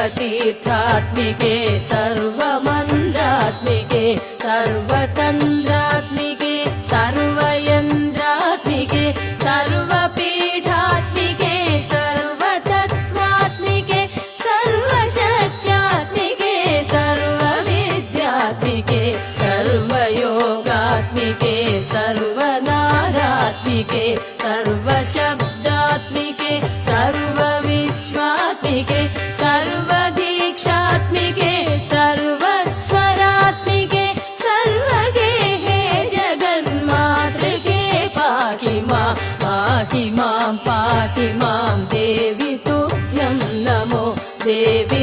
सर्वतीर्थात्मिके सर्वमन्त्रात्मिके सर्वतन्त्रात्मिके सर्वयन्त्रात्मिके सर्वपीठात्मिके सर्वतत्त्वात्मिके सर्वशक्त्यात्मिके सर्वविद्यात्मिके सर्वयोगात्मिके सर्वनादात्मिके सर्वशब्दात्मिके सर्वविश्वात्मिके सर्वदीक्षात्मिके सर्वस्वरात्मिके सर्वगेहे जगन्मातृके पाहि मां देवि तुभ्यं नमो देवि